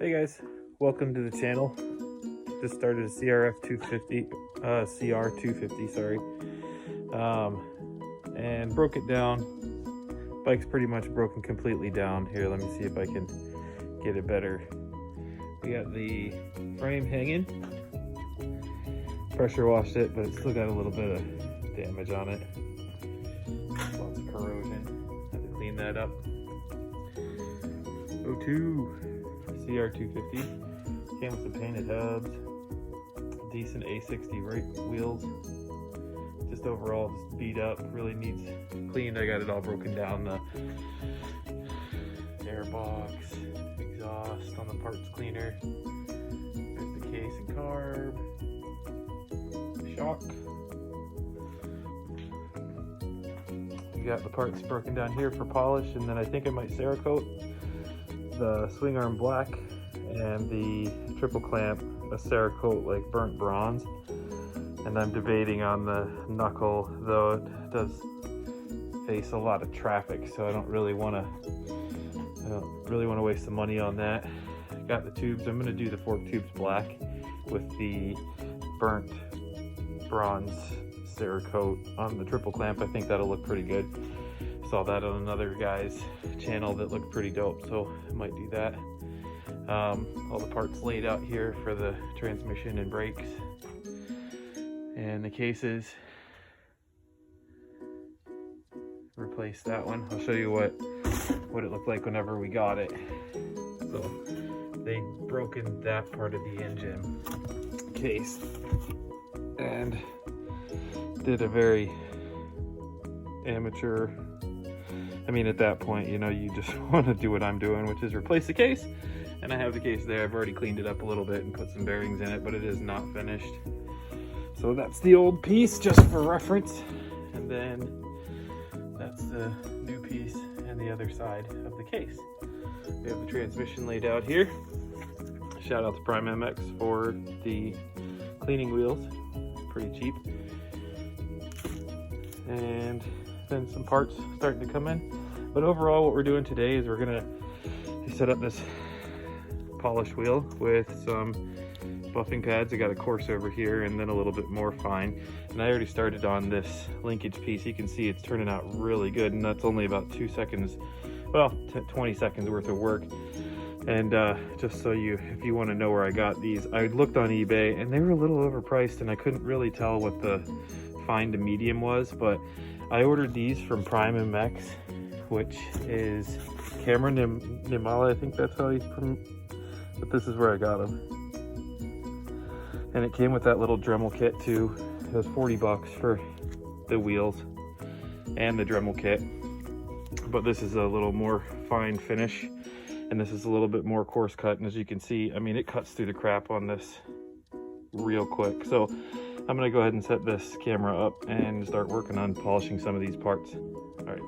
Hey guys, welcome to the channel. Just started a Cr250, Cr250, sorry, and broke it down. Bike's pretty much broken completely down. Here, let me see if I can get it better. We got the frame hanging, pressure washed it, but it's still got a little bit of damage on it. Lots of corrosion. Had to clean that up. 02 Cr250 came with some painted hubs, decent A60 brake wheels. Just overall just beat up, really needs cleaned. I got it all broken down, the air box, exhaust on the parts cleaner. There's the case and carb, shock. We got the parts broken down here for polish, and then I think I might Cerakote the swing arm black and the triple clamp a Cerakote like burnt bronze. And I'm debating on the knuckle, though it does face a lot of traffic, so I don't really want to waste the money on that. Got the tubes. I'm going to do the fork tubes black with the burnt bronze Cerakote on the triple clamp. I think that'll look pretty good. Saw that on another guy's channel that looked pretty dope, so I might do that. All the parts laid out here for the transmission and brakes and the cases. Replace that one. I'll show you what it looked like whenever we got it. So they broken that part of the engine case and did a very amateur, I mean, at that point, you know, you just want to do what I'm doing, which is replace the case. And I have the case there. I've already cleaned it up a little bit and put some bearings in it, but it is not finished. So that's the old piece, just for reference. And then that's the new piece and the other side of the case. We have the transmission laid out here. Shout out to Prime MX for the cleaning wheels. Pretty cheap. And then some parts starting to come in. But overall, what we're doing today is we're gonna set up this polished wheel with some buffing pads. I got a coarse over here and then a little bit more fine. And I already started on this linkage piece. You can see it's turning out really good, and that's only about 2 seconds, well, 20 seconds worth of work. And just so if you want to know where I got these, I looked on eBay and they were a little overpriced, and I couldn't really tell what the fine to medium was, but I ordered these from Prime MX, which is Cameron Nimala, I think that's how he's from, but this is where I got them. And it came with that little Dremel kit too. It was 40 bucks for the wheels and the Dremel kit. But this is a little more fine finish, and this is a little bit more coarse cut. And as you can see, I mean, it cuts through the crap on this real quick. So I'm gonna go ahead and set this camera up and start working on polishing some of these parts. All right.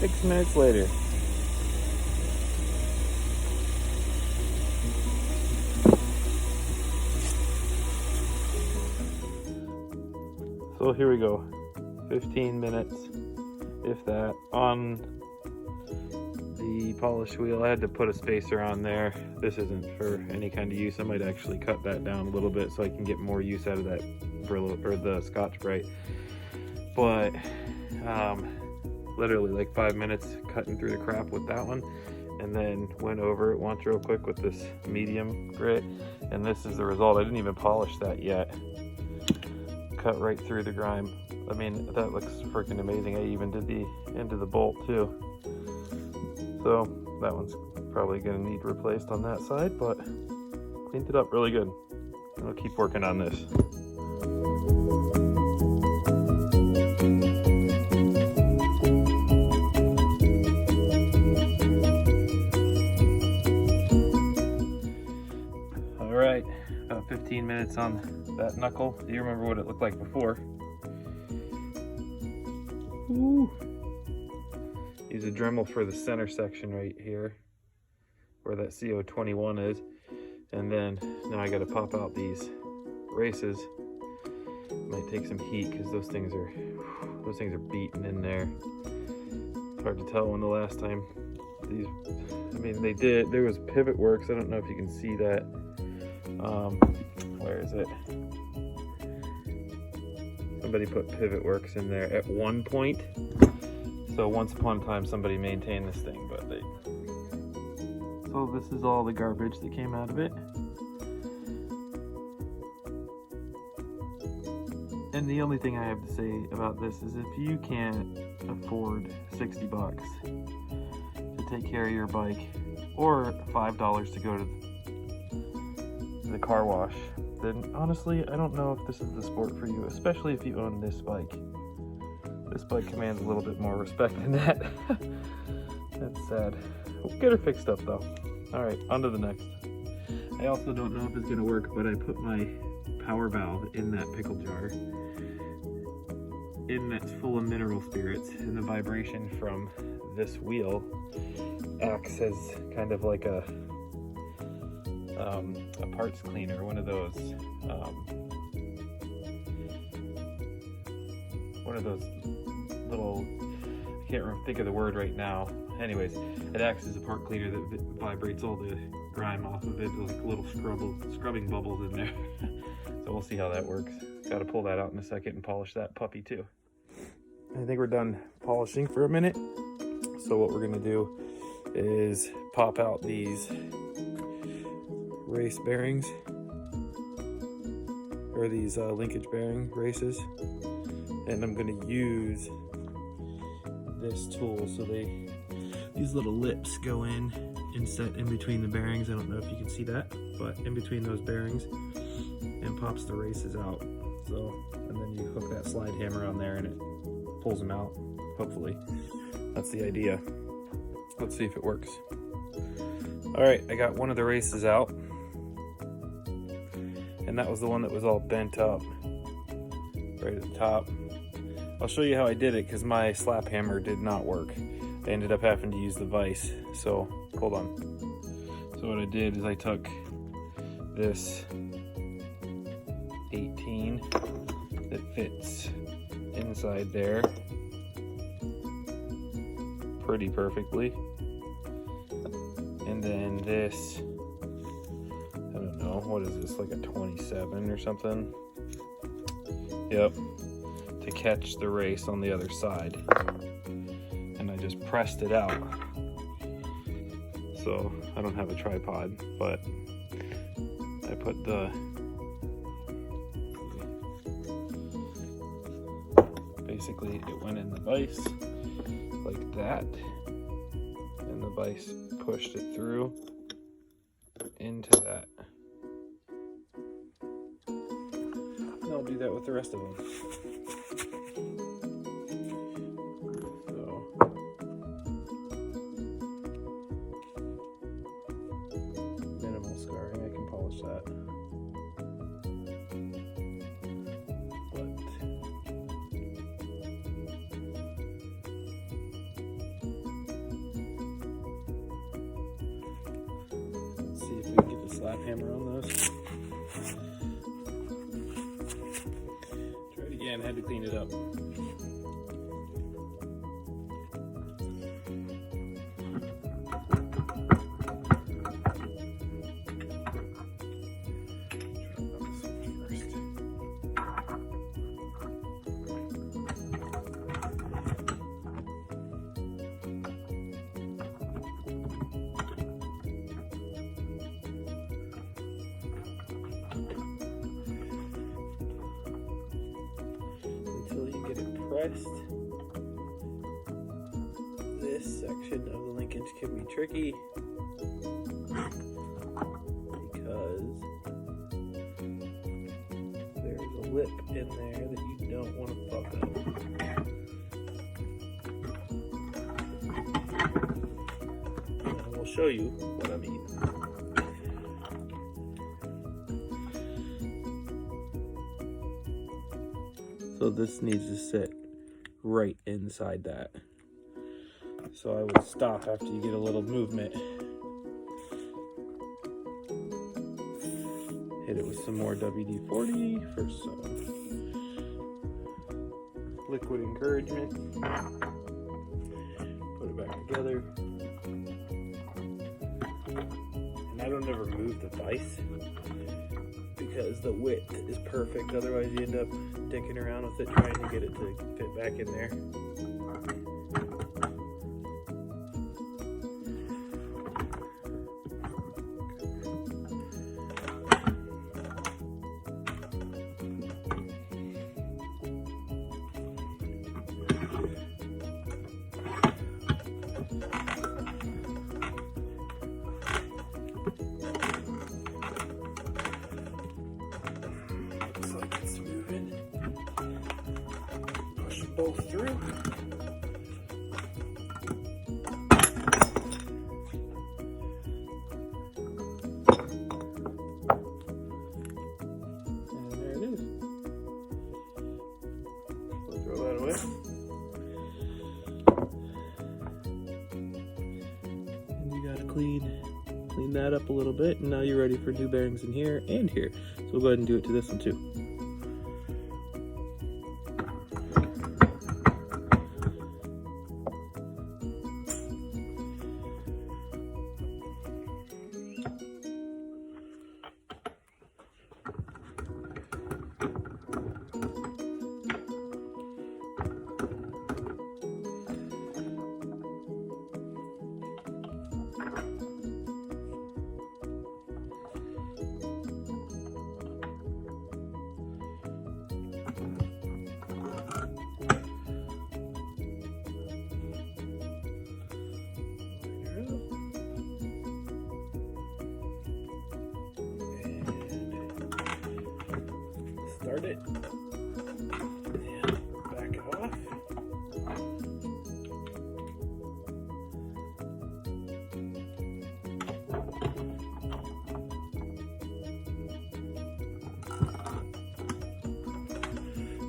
6 minutes later. So here we go. 15 minutes, if that, on the polish wheel. I had to put a spacer on there. This isn't for any kind of use. I might actually cut that down a little bit so I can get more use out of that Brillo or the Scotch-Brite. But literally like 5 minutes cutting through the crap with that one, and then went over it once real quick with this medium grit, and this is the result. I didn't even polish that yet. Cut right through the grime. I mean, that looks freaking amazing. I even did the end of the bolt too. So that one's probably gonna need replaced on that side, but cleaned it up really good. I'll keep working on this. All right, about 15 minutes on that knuckle. Do you remember what it looked like before? Ooh. Use a Dremel for the center section right here, where that CO21 is. And then now I gotta pop out these races. Might take some heat because those things are beaten in there. It's hard to tell when the last time these, I mean, there was pivot works. I don't know if you can see that. Where is it? Somebody put pivot works in there at one point. So once upon a time somebody maintained this thing, but so this is all the garbage that came out of it. And the only thing I have to say about this is if you can't afford 60 bucks to take care of your bike, or $5 to go to the car wash, then honestly, I don't know if this is the sport for you, especially if you own this bike. This bike commands a little bit more respect than that. That's sad. We'll get her fixed up though. All right, on to the next. I also don't know if it's gonna work, but I put my power valve in that pickle jar, that's full of mineral spirits, and the vibration from this wheel acts as kind of like a parts cleaner, one of those little, I can't think of the word right now. Anyways, it acts as a part cleaner that vibrates all the grime off of it, like little scrubbing bubbles in there. So we'll see how that works. Got to pull that out in a second and polish that puppy too. I think we're done polishing for a minute. So what we're gonna do is pop out these race bearings, or these linkage bearing races, and I'm gonna use this tool. So these little lips go in and set in between the bearings. I don't know if you can see that, but in between those bearings, and pops the races out. So, and then you hook that slide hammer on there and it pulls them out, hopefully. That's the idea. Let's see if it works. All right, I got one of the races out, and that was the one that was all bent up right at the top. I'll show you how I did it because my slap hammer did not work. I ended up having to use the vise, so hold on. So what I did is I took this 18 that fits inside there pretty perfectly, and then this, I don't know, what is this, like a 27 or something? Yep, to catch the race on the other side. And I just pressed it out. So I don't have a tripod, but I put basically it went in the vise like that, and the vise pushed it through into that. And I'll do that with the rest of them. Minimal scarring, I can polish that. But slap hammer on those. Try it again, had to clean it up. Until you get it pressed. This section of the linkage can be tricky because there's a lip in there that you don't want to fuck up. And we'll show you what I mean. So this needs to sit right inside that. So I would stop after you get a little movement. Hit it with some more WD-40 for some liquid encouragement. Put it back together. And I don't ever move the vise because the width is perfect. Otherwise you end up dicking around with it trying to get it to fit back in there. Both through. And there it is. We'll throw that away. And you gotta clean that up a little bit, and now you're ready for new bearings in here and here. So we'll go ahead and do it to this one too. Start it and back it off.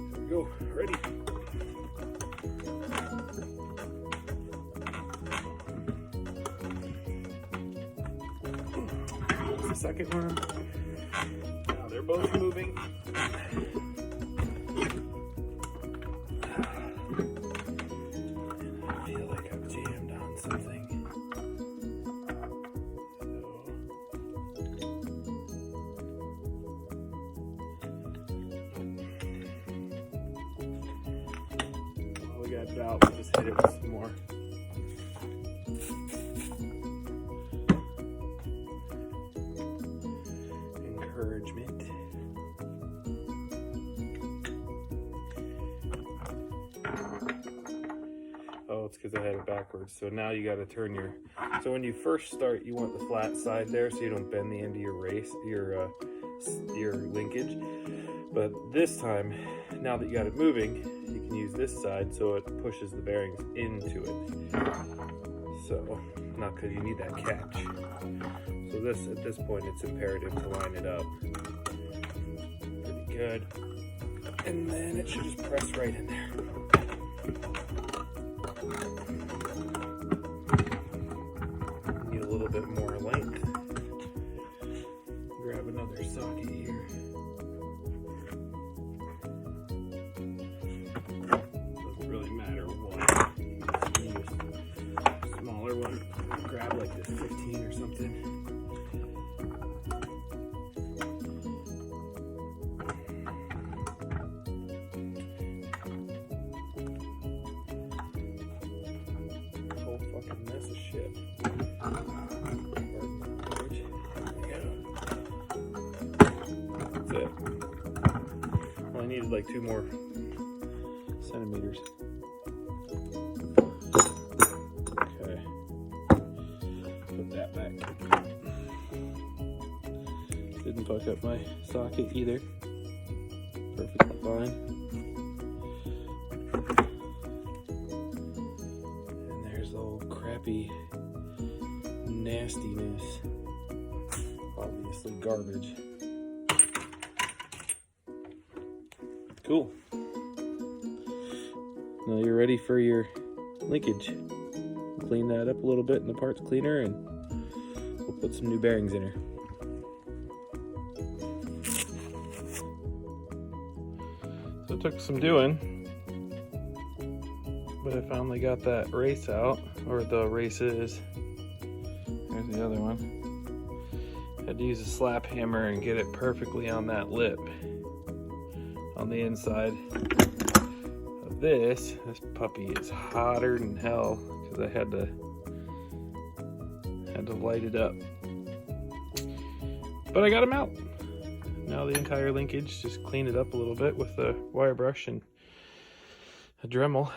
There we go, ready. Here's the second one. Now they're both moving. Got it out, we'll just hit it with some more. Encouragement. Oh, it's because I had it backwards. So now you got to turn your. So when you first start, you want the flat side there, so you don't bend the end of your your linkage. But this time, now that you got it moving, you can use this side so it pushes the bearings into it. So, not because you need that catch. So this, at this point, it's imperative to line it up. Pretty good. And then it should just press right in there. Need a little bit more length. shit. That's it. Well, I needed like 2 more centimeters. Okay. Put that back. Didn't fuck up my socket either. Perfectly fine. And there's the old crappy nastiness. Obviously garbage. Cool. Now you're ready for your linkage. Clean that up a little bit in the parts cleaner and we'll put some new bearings in her. So it took some doing, but I finally got that race out, or the races. There's the other one. Had to use a slap hammer and get it perfectly on that lip on the inside of this. This puppy is hotter than hell because I had to light it up. But I got him out. Now the entire linkage, just clean it up a little bit with a wire brush and a Dremel.